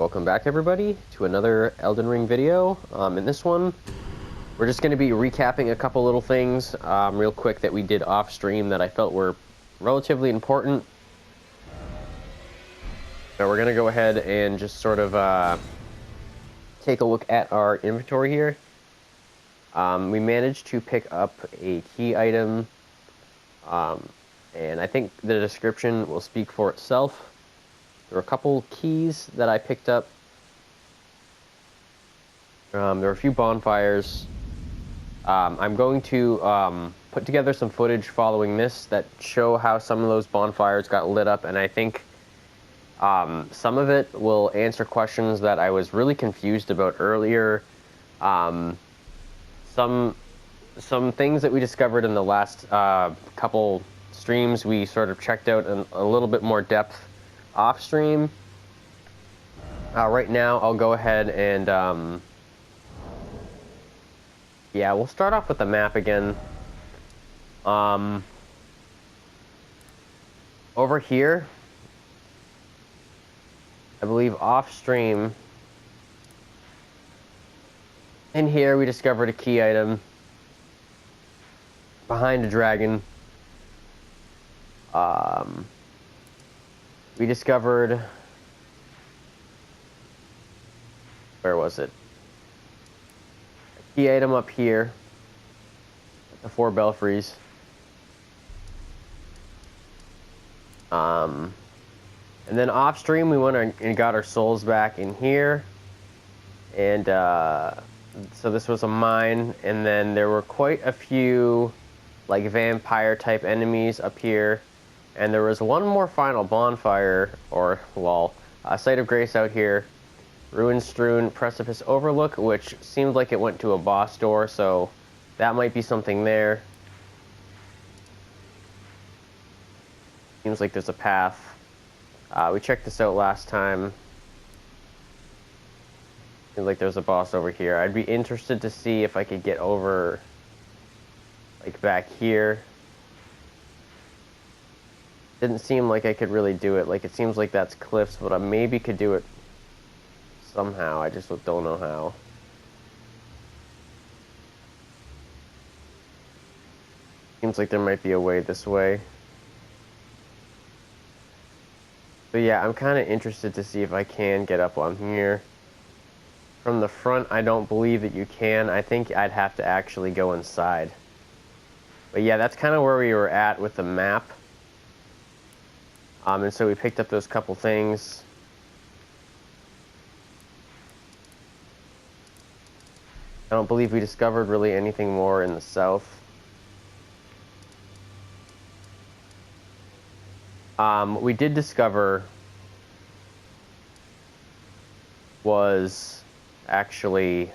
Welcome back, everybody, to another Elden Ring video. In this one, we're just going to be recapping a couple little things real quick that we did off-stream that I felt were relatively important. So we're going to go ahead and just sort of take a look at our inventory here. We managed to pick up a key item, and I think the description will speak for itself. There were a couple keys that I picked up. There were a few bonfires. I'm going to put together some footage following this that show how some of those bonfires got lit up, and I think some of it will answer questions that I was really confused about earlier. Some things that we discovered in the last couple streams we sort of checked out in a little bit more depth off stream. Right now I'll go ahead and yeah, we'll start off with the map again. Over here, I believe off stream, in here we discovered a key item behind a dragon. We discovered, where was it? A key item up here, the 4 belfries. And then off stream we went and got our souls back in here. And so this was a mine, and then there were quite a few like vampire type enemies up here. And there was one more final bonfire, or, well, a site of grace out here. Ruin-strewn precipice overlook, which seemed like it went to a boss door, so that might be something there. Seems like there's a path. We checked this out last time. Seems like there's a boss over here. I'd be interested to see if I could get over, like, back here. Didn't seem like I could really do it. Like, it seems like that's cliffs, but I maybe could do it somehow. I just don't know how. Seems like there might be a way this way. So yeah, I'm kind of interested to see if I can get up on here. From the front, I don't believe that you can. I think I'd have to actually go inside. But yeah, that's kind of where we were at with the map. And so we picked up those couple things. I don't believe we discovered really anything more in the south. We did discover was actually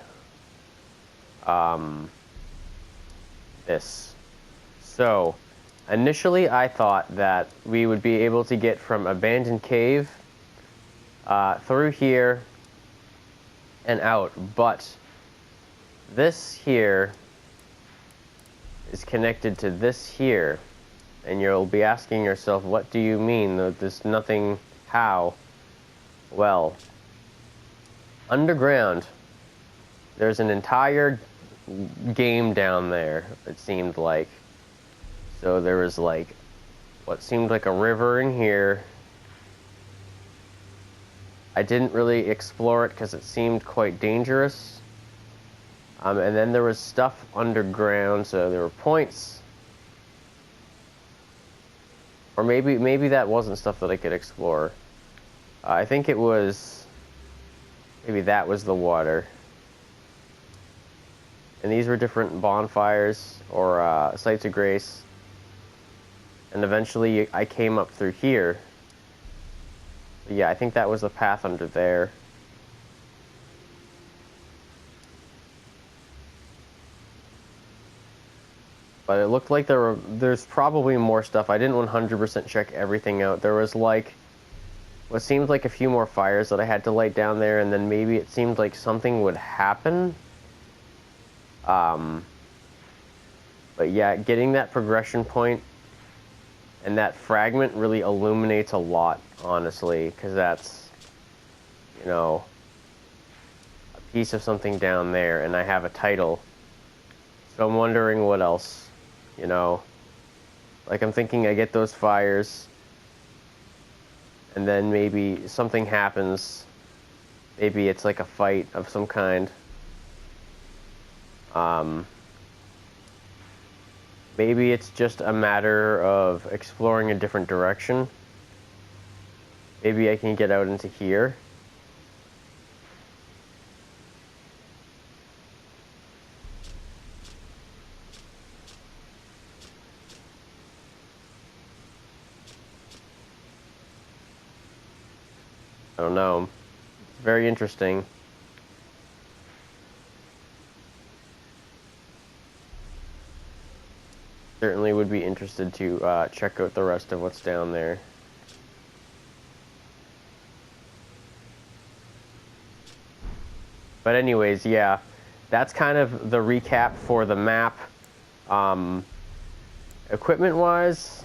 this. So initially, I thought that we would be able to get from Abandoned Cave through here and out, but this here is connected to this here, and you'll be asking yourself, what do you mean? There's nothing, how? Well, underground, there's an entire game down there, it seemed like. So there was like what seemed like a river in here. I didn't really explore it because it seemed quite dangerous. And then there was stuff underground, so there were points. Or maybe that wasn't stuff that I could explore. I think it was, maybe that was the water. And these were different bonfires or sites of grace. And eventually I came up through here. But yeah, I think that was the path under there. But it looked like there's probably more stuff. I didn't 100% check everything out. There was like what seemed like a few more fires that I had to light down there, and then maybe it seemed like something would happen. But yeah, getting that progression point and that fragment really illuminates a lot, honestly, because that's you know, a piece of something down there, and I have a title. So I'm wondering what else, you know. Like, I'm thinking I get those fires, and then maybe something happens. Maybe it's like a fight of some kind. Maybe it's just a matter of exploring a different direction. Maybe I can get out into here. I don't know. It's very interesting. Certainly would be interested to check out the rest of what's down there. But anyways, yeah, that's kind of the recap for the map. Equipment-wise,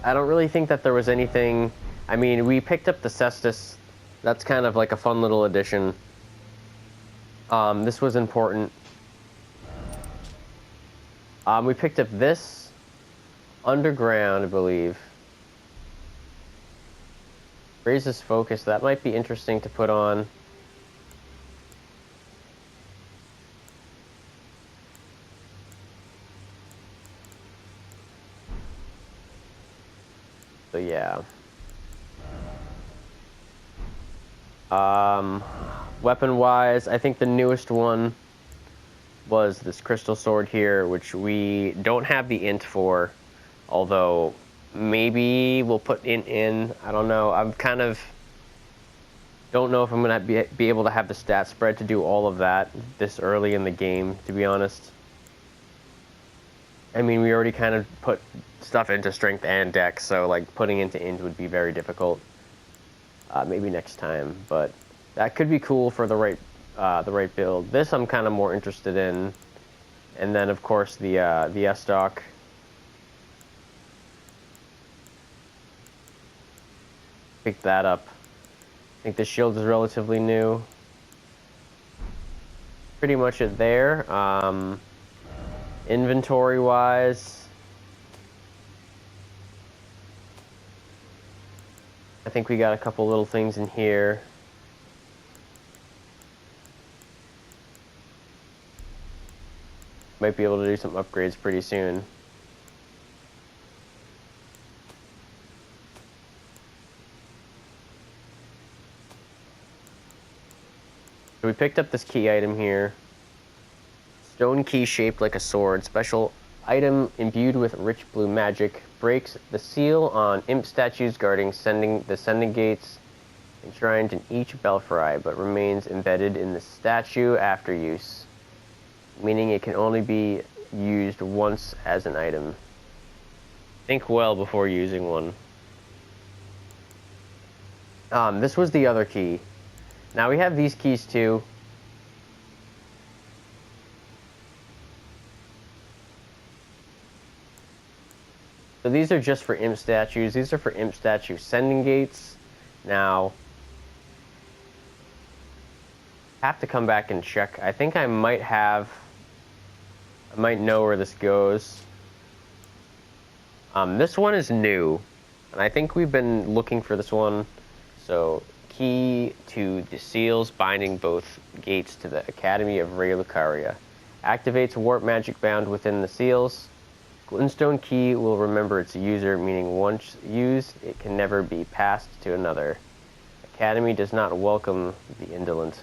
I don't really think that there was anything. I mean, we picked up the Cestus. That's kind of like a fun little addition. This was important. We picked up this underground, I believe. Raises focus. That might be interesting to put on. So yeah. Weapon-wise, I think the newest one was this crystal sword here, which we don't have the int for, although maybe we'll put int in. I don't know. I'm kind of don't know if I'm going to be able to have the stat spread to do all of that this early in the game, to be honest. I mean, we already kind of put stuff into strength and dex, so like putting into int would be very difficult. Maybe next time, but that could be cool for the right build. This I'm kind of more interested in, and then of course the S-Stock. Pick that up. I think the shield is relatively new. Pretty much it there. Inventory-wise, I think we got a couple little things in here. Might be able to do some upgrades pretty soon. So we picked up this key item here. Stone key shaped like a sword. Special item imbued with rich blue magic. Breaks the seal on imp statues guarding the sending gates enshrined in each belfry, but remains embedded in the statue after use, meaning it can only be used once as an item. Think well before using one. This was the other key. Now we have these keys too. So these are just for imp statues. These are for imp statue sending gates. Now, I have to come back and check. I think I might know where this goes. This one is new, and I think we've been looking for this one. So, key to the seals binding both gates to the Academy of Ray Lucaria. Activates warp magic bound within the seals. Glintstone key will remember its user, meaning once used, it can never be passed to another. Academy does not welcome the indolent.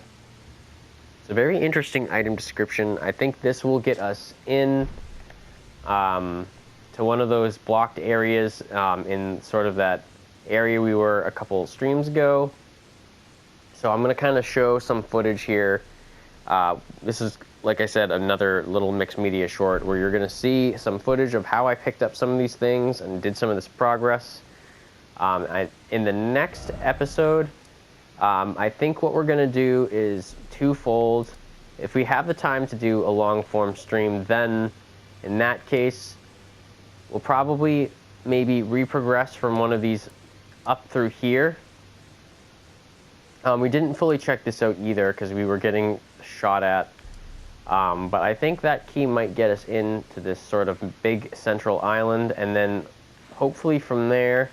It's a very interesting item description. I think this will get us in to one of those blocked areas in sort of that area we were a couple streams ago. So I'm going to kind of show some footage here. This is, like I said, another little mixed media short where you're going to see some footage of how I picked up some of these things and did some of this progress. In the next episode, I think what we're going to do is twofold. If we have the time to do a long form stream, then in that case, we'll probably maybe reprogress from one of these up through here. We didn't fully check this out either because we were getting shot at. But I think that key might get us into this sort of big central island, and then hopefully from there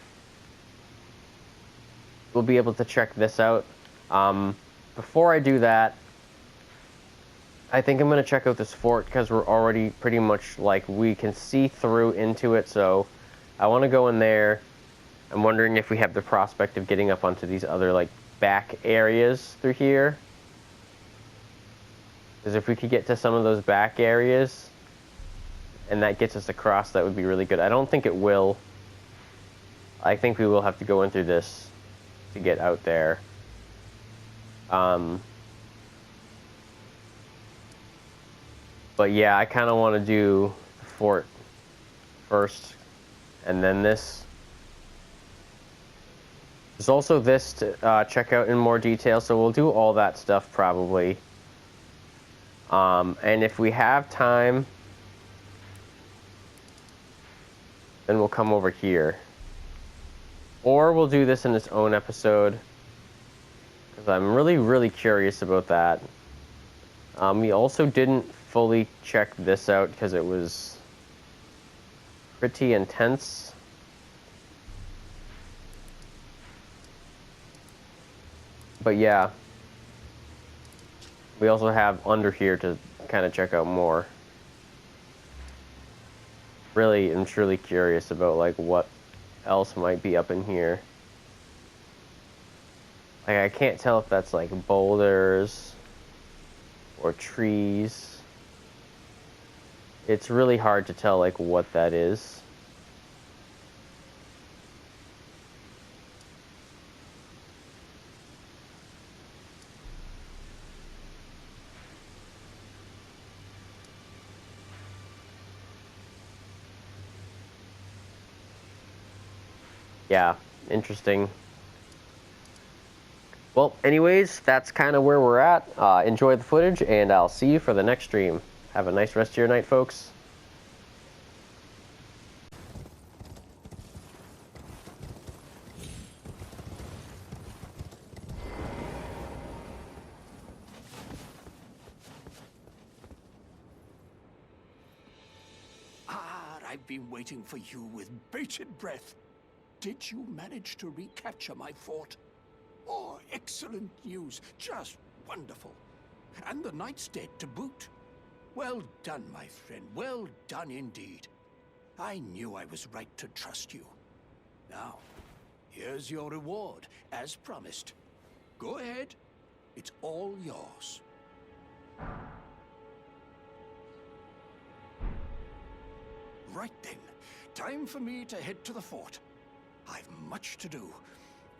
we'll be able to check this out. Before I do that, I think I'm going to check out this fort because we're already pretty much like we can see through into it, so I want to go in there. I'm wondering if we have the prospect of getting up onto these other like back areas through here. Because if we could get to some of those back areas and that gets us across, that would be really good. I don't think it will. I think we will have to go in through this to get out there. But yeah, I kind of want to do the fort first and then this. There's also this to check out in more detail, so we'll do all that stuff probably. And if we have time, then we'll come over here. Or we'll do this in its own episode, because I'm really curious about that. We also didn't fully check this out because it was pretty intense. But yeah, we also have under here to kind of check out more. Really and truly curious about like what else might be up in here. Like I can't tell if that's like boulders or trees. It's really hard to tell like what that is. Yeah, interesting. Well, anyways, that's kind of where we're at. Enjoy the footage, and I'll see you for the next stream. Have a nice rest of your night, folks. I've been waiting for you with bated breath. Did you manage to recapture my fort? Oh, excellent news. Just wonderful. And the knight's dead to boot. Well done, my friend. Well done indeed. I knew I was right to trust you. Now, here's your reward, as promised. Go ahead. It's all yours. Right then. Time for me to head to the fort. I've much to do.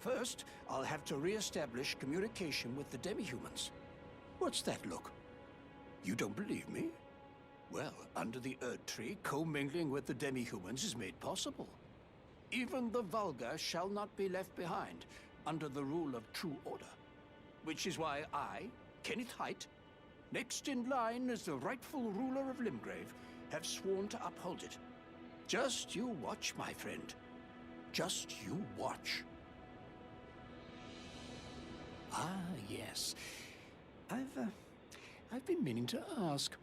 First, I'll have to re-establish communication with the demi-humans. What's that look? You don't believe me? Well, under the Erdtree, commingling with the demi-humans is made possible. Even the vulgar shall not be left behind, under the rule of true order. Which is why I, Kenneth Haight, next in line as the rightful ruler of Limgrave, have sworn to uphold it. Just you watch, my friend. Just you watch. Ah, yes. I've been meaning to ask.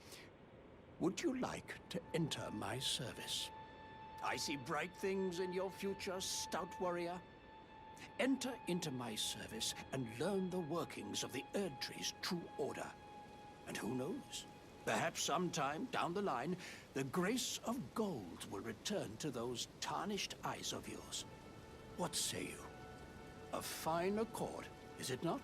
Would you like to enter my service? I see bright things in your future, stout warrior. Enter into my service and learn the workings of the Erdtree's true order. And who knows? Perhaps sometime down the line, the grace of gold will return to those tarnished eyes of yours. What say you? A fine accord, is it not?